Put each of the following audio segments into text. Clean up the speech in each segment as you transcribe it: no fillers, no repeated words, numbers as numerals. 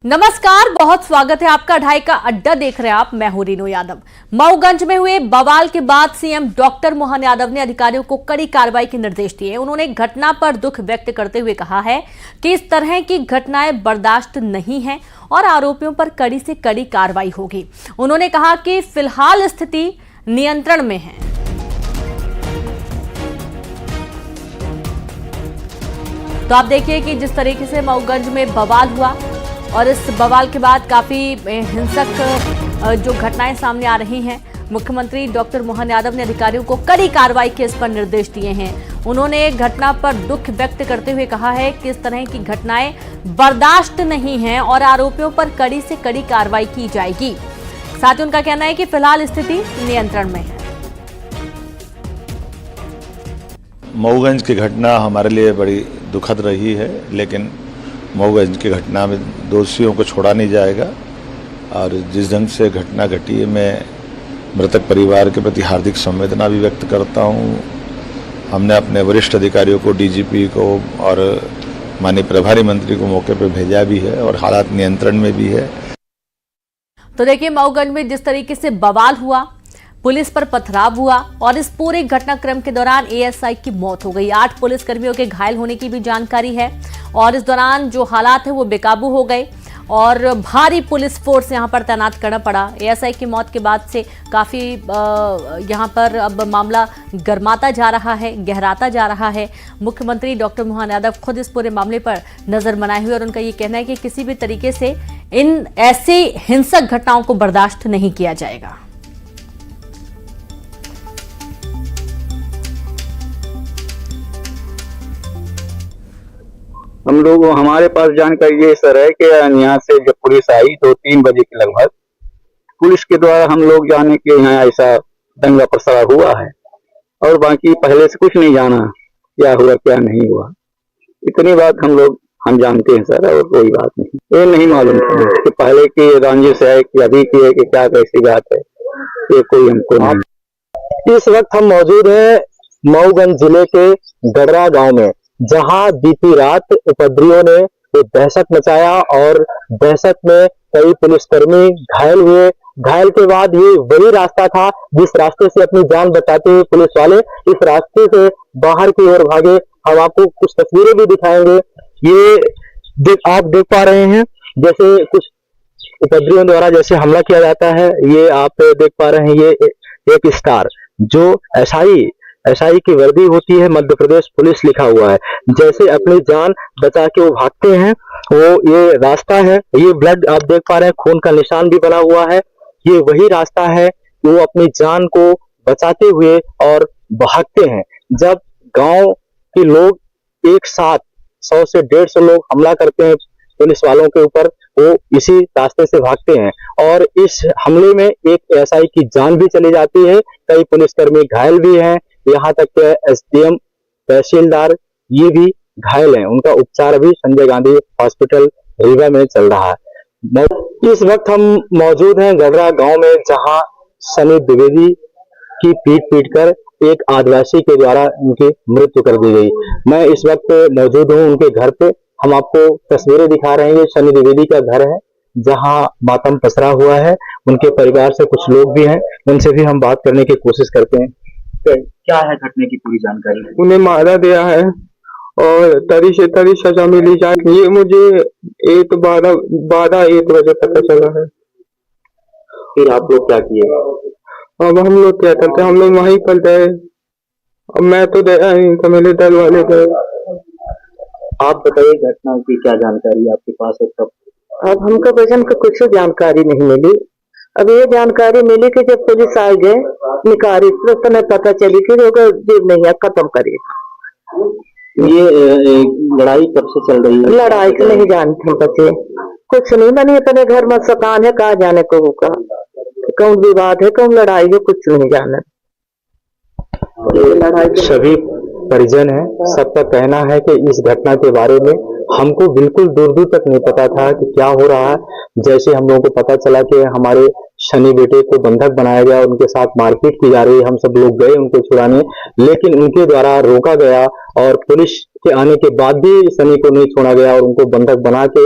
नमस्कार, बहुत स्वागत है आपका। ढाई का अड्डा देख रहे हैं आप। मैं हूं रीनू यादव। मऊगंज में हुए बवाल के बाद सीएम डॉक्टर मोहन यादव ने अधिकारियों को कड़ी कार्रवाई के निर्देश दिए। उन्होंने घटना पर दुख व्यक्त करते हुए कहा है कि इस तरह की घटनाएं बर्दाश्त नहीं है और आरोपियों पर कड़ी से कड़ी कार्रवाई होगी। उन्होंने कहा कि फिलहाल स्थिति नियंत्रण में है। तो आप देखिए कि जिस तरीके से मऊगंज में बवाल हुआ और इस बवाल के बाद काफी हिंसक जो घटनाएं सामने आ रही हैं, मुख्यमंत्री डॉक्टर मोहन यादव ने अधिकारियों को कड़ी कार्रवाई के इस पर निर्देश दिए हैं। उन्होंने घटना पर दुख व्यक्त करते हुए कहा है कि इस तरह की घटनाएं बर्दाश्त नहीं हैं और आरोपियों पर कड़ी से कड़ी कार्रवाई की जाएगी। साथ ही उनका कहना है कि फिलहाल स्थिति नियंत्रण में है। मऊगंज की घटना हमारे लिए बड़ी दुखद रही है, लेकिन मऊगंज की घटना में दोषियों को छोड़ा नहीं जाएगा और जिस ढंग से घटना घटी है, मैं मृतक परिवार के प्रति हार्दिक संवेदना भी व्यक्त करता हूँ। हमने अपने वरिष्ठ अधिकारियों को, डीजीपी को और माननीय प्रभारी मंत्री को मौके पर भेजा भी है और हालात नियंत्रण में भी है। तो देखिए, मऊगंज में जिस तरीके से बवाल हुआ, पुलिस पर पथराव हुआ और इस पूरे घटनाक्रम के दौरान एएसआई की मौत हो गई। 8 पुलिसकर्मियों के घायल होने की भी जानकारी है और इस दौरान जो हालात है वो बेकाबू हो गए और भारी पुलिस फोर्स यहां पर तैनात करना पड़ा। एएसआई की मौत के बाद से काफी यहां पर अब मामला गरमाता जा रहा है, गहराता जा रहा है। मुख्यमंत्री डॉक्टर मोहन यादव खुद इस पूरे मामले पर नजर बनाए हुए और उनका ये कहना है कि किसी भी तरीके से इन ऐसी हिंसक घटनाओं को बर्दाश्त नहीं किया जाएगा। हम लोग हमारे पास जानकारी ये सर है कि यहाँ से जब पुलिस आई तो 3 बजे के लगभग पुलिस के द्वारा हम लोग जाने के यहाँ ऐसा दंगा पसरा हुआ है और बाकी पहले से कुछ नहीं जाना क्या हुआ क्या नहीं हुआ। इतनी बात हम जानते हैं सर, और कोई बात नहीं। ये नहीं मालूम कि पहले की रंजिश है कि अभी की है कि क्या कैसी बात है, ये कोई हमको नहीं। इस वक्त हम मौजूद हैं मऊगंज जिले के गडरा गांव में, जहां बीती रात उपद्रवियों ने एक दहशत मचाया और दहशत में कई पुलिसकर्मी घायल हुए। घायल के बाद ये वही रास्ता था जिस रास्ते से अपनी जान बचाते हुए पुलिस वाले इस रास्ते से बाहर की ओर भागे। हम आपको कुछ तस्वीरें भी दिखाएंगे। ये आप देख पा रहे हैं जैसे कुछ उपद्रवियों द्वारा जैसे हमला किया जाता है। ये आप देख पा रहे हैं, ये एक स्टार जो एसआई की वर्दी होती है, मध्य प्रदेश पुलिस लिखा हुआ है। जैसे अपनी जान बचा के वो भागते हैं, वो ये रास्ता है। ये ब्लड आप देख पा रहे हैं, खून का निशान भी बना हुआ है। ये वही रास्ता है कि वो अपनी जान को बचाते हुए और भागते हैं। जब गांव के लोग एक साथ 100 से 150 लोग हमला करते हैं पुलिस वालों के ऊपर, वो इसी रास्ते से भागते हैं और इस हमले में एक एसआई की जान भी चली जाती है। कई पुलिसकर्मी घायल भी हैं, यहाँ तक के एसडीएम, तहसीलदार ये भी घायल हैं। उनका उपचार अभी संजय गांधी हॉस्पिटल रीवा में चल रहा है। इस वक्त हम मौजूद हैं गडरा गांव में, जहां सनी द्विवेदी की पीट कर एक आदिवासी के द्वारा उनकी मृत्यु कर दी गई। मैं इस वक्त मौजूद हूं उनके घर पे। हम आपको तस्वीरें दिखा रहे हैं। सनी द्विवेदी का घर है जहां मातम पसरा हुआ है। उनके परिवार से कुछ लोग भी हैं, उनसे भी हम बात करने की कोशिश करते हैं। क्या है घटने की पूरी जानकारी? उन्हें मारा गया है और तरी से तरी सजा मिली जाए, ये मुझे 1 बजे पता चला है। फिर आप लोग क्या किए? अब हम लोग क्या करते, हम लोग वहीं पर गए। अब मैं तो गया ही तो मेरे दल वाले गए। आप बताइए घटना की क्या जानकारी आपके पास है? तब अब हमको वजन का कुछ जानकारी नहीं मिली। अब ये जानकारी मिली कि जब पुलिस आ गए निकारी तो नहीं पता चली कि जीव नहीं खत्म करिए। ये लड़ाई कब से चल रही है? लड़ाई के नहीं जानते बच्चे, कुछ नहीं बनी। अपने घर में सकान है, कहा जाने को होगा, कौन विवाद है, कौन लड़ाई है, कुछ नहीं जाना। सभी परिजन है, सबका कहना है कि इस घटना के बारे में हमको बिल्कुल दूर दूर तक नहीं पता था कि क्या हो रहा है। जैसे हम लोगों को पता चला कि हमारे शनि बेटे को बंधक बनाया गया, उनके साथ मारपीट की जा रही है, हम सब लोग गए उनको छुड़ाने, लेकिन उनके द्वारा रोका गया और पुलिस के आने के बाद भी शनि को नहीं छोड़ा गया और उनको बंधक बना के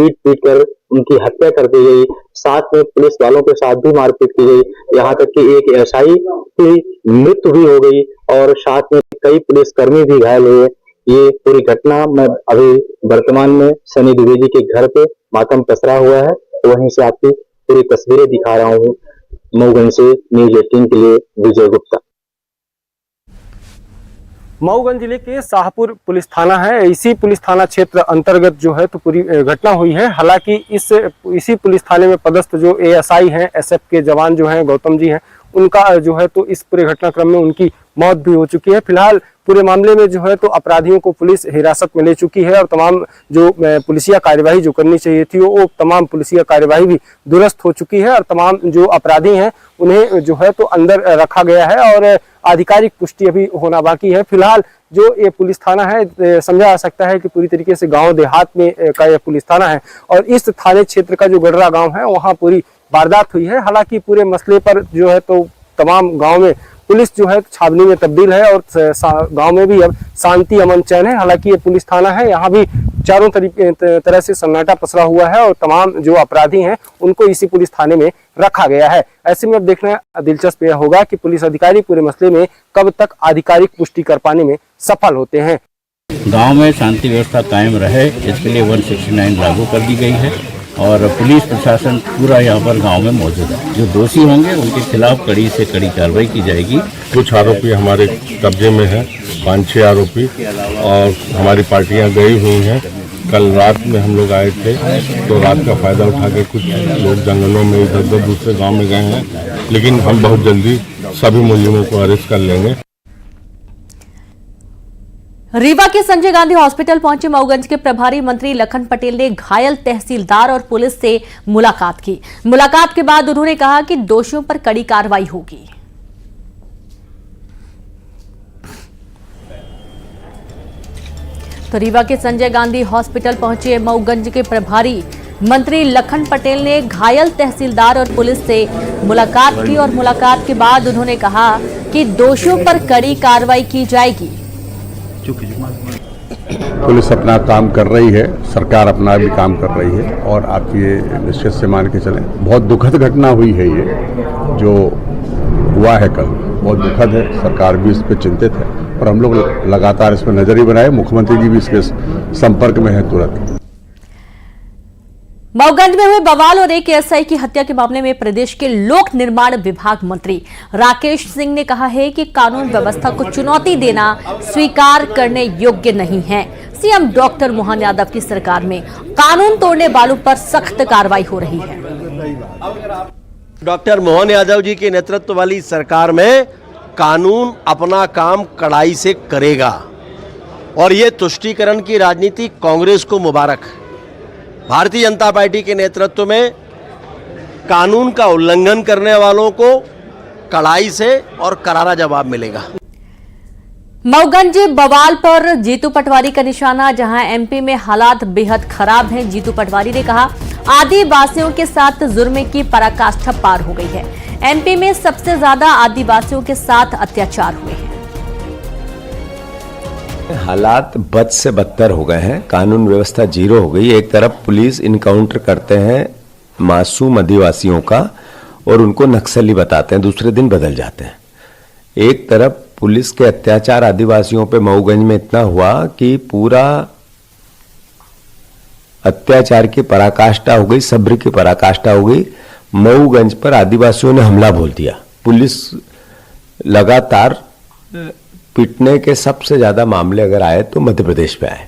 पीट कर उनकी हत्या कर दी गई। साथ में पुलिस वालों के साथ भी मारपीट की गई, यहाँ तक कि एक एसआई की मृत्यु भी हो गई और साथ में कई पुलिसकर्मी भी घायल हुए। ये पूरी घटना मैं अभी वर्तमान में सनी द्विवेदी के घर पे मातम पसरा हुआ है, तो वहीं से आपकी पूरी तस्वीरें दिखा रहा हूँ। मऊगंज से न्यूज 18 के लिए विजय गुप्ता। मऊगंज जिले के शाहपुर पुलिस थाना है, इसी पुलिस थाना क्षेत्र अंतर्गत जो है तो पूरी घटना हुई है। हालांकि इसी पुलिस थाने में पदस्थ जो एएसआई हैं, एसएफ के जवान जो हैं, गौतम जी हैं, उनका जो है तो इस पूरे घटनाक्रम में उनकी मौत भी हो चुकी है। फिलहाल पूरे मामले में जो है तो अपराधियों को पुलिस हिरासत में ले चुकी है और तमाम जो पुलिसिया कार्यवाही जो करनी चाहिए थी वो तमाम पुलिसिया कार्यवाही भी दुरुस्त हो चुकी है और तमाम जो अपराधी हैं उन्हें जो है तो अंदर रखा गया है और आधिकारिक पुष्टि अभी होना बाकी है। फिलहाल जो ये पुलिस थाना है, समझा जा सकता है कि पूरी तरीके से गांव देहात में का यह पुलिस थाना है और इस थाने क्षेत्र का जो गडरा गांव है वहां पूरी वारदात हुई है। हालांकि पूरे मसले पर जो है तो तमाम गांव में पुलिस जो है छावनी में तब्दील है और गांव में भी अब शांति अमन चैन है। हालांकि ये पुलिस थाना है, यहाँ भी चारों तरह से सन्नाटा पसरा हुआ है और तमाम जो अपराधी हैं उनको इसी पुलिस थाने में रखा गया है। ऐसे में अब देखना दिलचस्प यह होगा कि पुलिस अधिकारी पूरे मसले में कब तक आधिकारिक पुष्टि कर पाने में सफल होते हैं। गांव में शांति व्यवस्था कायम रहे इसके लिए 169 लागू कर दी गई है और पुलिस प्रशासन पूरा यहाँ पर गांव में मौजूद है। जो दोषी होंगे उनके खिलाफ कड़ी से कड़ी कार्रवाई की जाएगी। कुछ आरोपी हमारे कब्जे में हैं, 5-6 आरोपी, और हमारी पार्टियां गई हुई हैं। कल रात में हम लोग आए थे तो रात का फायदा उठा के कुछ लोग जंगलों में इधर उधर दूसरे गाँव में गए हैं, लेकिन हम बहुत जल्दी सभी मुलजिमों को अरेस्ट कर लेंगे। रीवा के संजय गांधी हॉस्पिटल पहुंचे मऊगंज के प्रभारी मंत्री लखन पटेल ने घायल तहसीलदार और पुलिस से मुलाकात की। मुलाकात के बाद उन्होंने कहा कि दोषियों पर कड़ी कार्रवाई होगी। तो रीवा के संजय गांधी हॉस्पिटल पहुंचे मऊगंज के प्रभारी मंत्री लखन पटेल ने घायल तहसीलदार और पुलिस से मुलाकात की और मुलाकात के बाद उन्होंने कहा कि दोषियों पर कड़ी कार्रवाई की जाएगी। पुलिस अपना काम कर रही है, सरकार अपना भी काम कर रही है और आप ये निश्चित से मान के चलें बहुत दुखद घटना हुई है। ये जो हुआ है कल बहुत दुखद है, सरकार भी इस पर चिंतित है और हम लोग लगातार इस पर नजर बनाए। मुख्यमंत्री जी भी इसके संपर्क में है तुरंत। मऊगंज में हुए बवाल और एक एएसआई की हत्या के मामले में प्रदेश के लोक निर्माण विभाग मंत्री राकेश सिंह ने कहा है कि कानून व्यवस्था को चुनौती देना स्वीकार करने योग्य नहीं है। सीएम डॉक्टर मोहन यादव की सरकार में कानून तोड़ने वालों पर सख्त कार्रवाई हो रही है। डॉक्टर मोहन यादव जी के नेतृत्व वाली सरकार में कानून अपना काम कड़ाई से करेगा और ये तुष्टीकरण की राजनीति कांग्रेस को मुबारक। भारतीय जनता पार्टी के नेतृत्व में कानून का उल्लंघन करने वालों को कड़ाई से और करारा जवाब मिलेगा। मऊगंज बवाल पर जीतू पटवारी का निशाना, जहां एमपी में हालात बेहद खराब हैं। जीतू पटवारी ने कहा आदिवासियों के साथ जुर्म की पराकाष्ठा पार हो गई है। एमपी में सबसे ज्यादा आदिवासियों के साथ अत्याचार हुए हैं। हालात बद से बदतर हो गए हैं, कानून व्यवस्था जीरो हो गई। एक तरफ पुलिस इनकाउंटर करते हैं मासूम आदिवासियों का और उनको नक्सली बताते हैं, दूसरे दिन बदल जाते हैं। एक तरफ पुलिस के अत्याचार आदिवासियों पे मऊगंज में इतना हुआ कि पूरा अत्याचार की पराकाष्ठा हो गई, सब्र की पराकाष्ठा हो गई। मऊगंज पर आदिवासियों ने हमला बोल दिया। पुलिस लगातार पिटने के सबसे ज्यादा मामले अगर आए तो मध्य प्रदेश पे आए।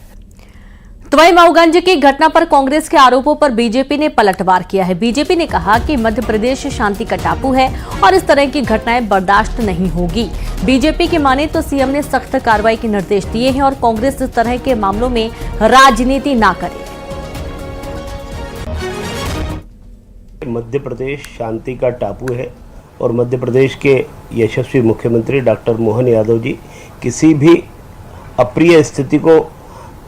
तो वहीं मऊगंज की घटना पर कांग्रेस के आरोपों पर बीजेपी ने पलटवार किया है। बीजेपी ने कहा कि मध्य प्रदेश शांति का टापू है और इस तरह की घटनाएं बर्दाश्त नहीं होगी। बीजेपी की माने तो सीएम ने सख्त कार्रवाई के निर्देश दिए हैं और कांग्रेस इस तरह के मामलों में राजनीति ना करे। मध्य प्रदेश शांति का टापू है और मध्य प्रदेश के यशस्वी मुख्यमंत्री डॉक्टर मोहन यादव जी किसी भी अप्रिय स्थिति को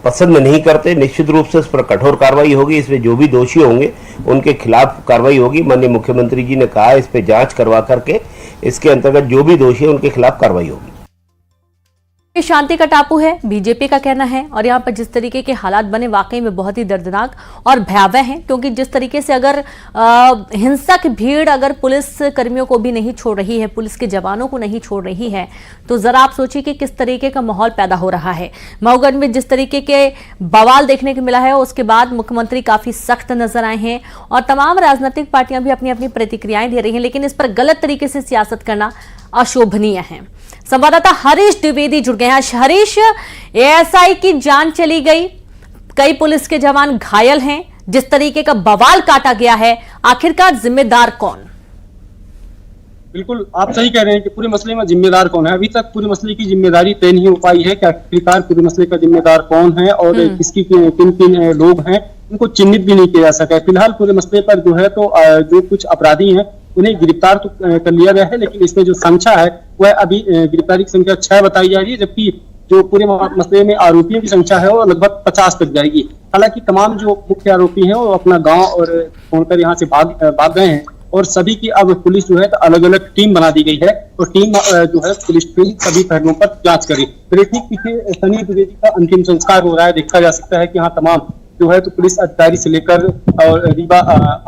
पसंद नहीं करते। निश्चित रूप से इस पर कठोर कार्रवाई होगी। इसमें जो भी दोषी होंगे उनके खिलाफ कार्रवाई होगी। माननीय मुख्यमंत्री जी ने कहा इस पर जांच करवा करके इसके अंतर्गत जो भी दोषी है उनके खिलाफ कार्रवाई होगी। ये शांति का टापू है, बीजेपी का कहना है। और यहाँ पर जिस तरीके के हालात बने वाकई में बहुत ही दर्दनाक और भयावह हैं, क्योंकि जिस तरीके से अगर हिंसक भीड़ अगर पुलिस कर्मियों को भी नहीं छोड़ रही है, पुलिस के जवानों को नहीं छोड़ रही है, तो जरा आप सोचिए कि किस तरीके का माहौल पैदा हो रहा है। मऊगंज में जिस तरीके के बवाल देखने को मिला है, उसके बाद मुख्यमंत्री काफी सख्त नजर आए हैं और तमाम राजनीतिक पार्टियां भी अपनी अपनी प्रतिक्रियाएं दे रही हैं, लेकिन इस पर गलत तरीके से सियासत करना अशोभनीय है। संवाददाता हरीश द्विवेदी जुड़ गए हैं। हरीश, एएसआई की जान चली गई, कई पुलिस के जवान घायल हैं, जिस तरीके का बवाल काटा गया है, आखिरकार जिम्मेदार कौन? बिल्कुल आप सही कह रहे हैं कि पूरे मसले में जिम्मेदार कौन है। अभी तक पूरे मसले की जिम्मेदारी तय नहीं हो पाई है कि आखिरकार पूरे मसले का जिम्मेदार कौन है और किसकी किन किन लोग हैं, उनको चिन्हित भी नहीं किया जा सका है। फिलहाल पूरे मसले पर जो है तो जो कुछ अपराधी हैं उन्हें गिरफ्तार तो कर लिया गया है, लेकिन इसमें जो संख्या है वह अभी गिरफ्तारी की संख्या 6 बताई जा रही है, जबकि जो पूरे मसले में आरोपियों की संख्या है वो लगभग 50 तक जाएगी। हालांकि तमाम जो मुख्य आरोपी हैं वो अपना गांव और छोड़कर यहाँ से भाग गए हैं और सभी की अब पुलिस जो है तो अलग अलग टीम बना दी गई है और टीम जो है पुलिस टीम सभी पहलुओं पर जांच करी। मेरे ठीक पीछे सनी द्विवेदी का अंतिम संस्कार हो रहा है। देखा जा सकता है कि यहाँ तमाम जो है तो पुलिस अधिकारी से लेकर और रीवा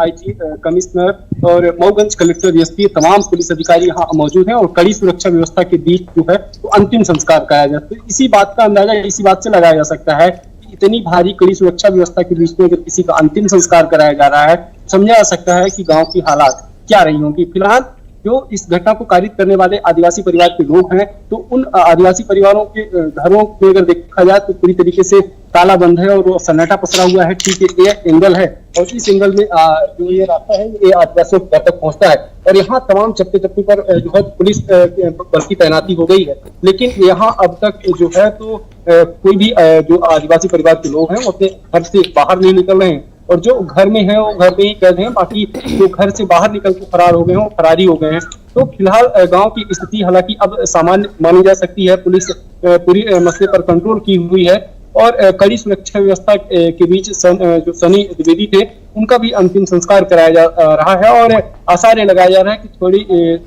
आईजी कमिश्नर और मऊगंज कलेक्टर एसपी तमाम पुलिस अधिकारी यहाँ मौजूद हैं और कड़ी सुरक्षा व्यवस्था के बीच जो है तो अंतिम संस्कार कराया जाता है। इसी बात का अंदाजा इसी बात से लगाया जा सकता है कि इतनी भारी कड़ी सुरक्षा व्यवस्था के बीच में अगर किसी का अंतिम संस्कार कराया जा रहा है, समझा जा सकता है कि गाँव की हालात क्या रही होंगी। फिलहाल जो इस घटना को कारित करने वाले आदिवासी परिवार के लोग हैं, तो उन आदिवासी परिवारों के घरों में अगर देखा जाए तो पूरी तरीके से ताला बंद है और सन्नाटा पसरा हुआ है। ठीक है, ये एंगल है और इस एंगल में जो ये रास्ता है ये आदिवासियों के घर तक पहुंचता है और यहाँ तमाम चप्पे चप्पे पर जो है पुलिस बल की तैनाती हो गई है, लेकिन यहाँ अब तक जो है तो कोई भी जो आदिवासी परिवार के लोग हैं वो अपने घर से बाहर नहीं निकल रहे हैं और जो घर में है वो घर में ही कैद हैं, बाकी जो घर से बाहर निकल के फरार हो गए हैं वो फरारी हो गए हैं। तो फिलहाल गांव की स्थिति हालांकि अब सामान्य मानी जा सकती है। पुलिस पूरी मसले पर कंट्रोल की हुई है और कड़ी सुरक्षा व्यवस्था के बीच जो सनी द्विवेदी थे उनका भी अंतिम संस्कार कराया जा रहा है और आसार लगाया जा रहा है कि थोड़ी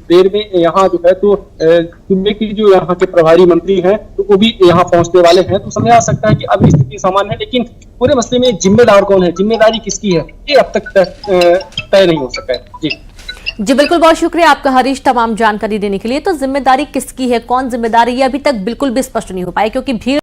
देर में यहाँ जो है तो सूबे की जो यहाँ के प्रभारी मंत्री हैं तो वो भी यहाँ पहुंचने वाले हैं। तो समझा जा सकता है कि अभी स्थिति सामान्य है, लेकिन पूरे मसले में जिम्मेदार कौन है, जिम्मेदारी किसकी है, ये अब तक तय नहीं हो सका है। जी बिल्कुल, बहुत शुक्रिया आपका हरीश तमाम जानकारी देने के लिए। तो जिम्मेदारी किसकी है, कौन जिम्मेदार है, ये अभी तक बिल्कुल भी स्पष्ट नहीं हो पाया, क्योंकि भीड़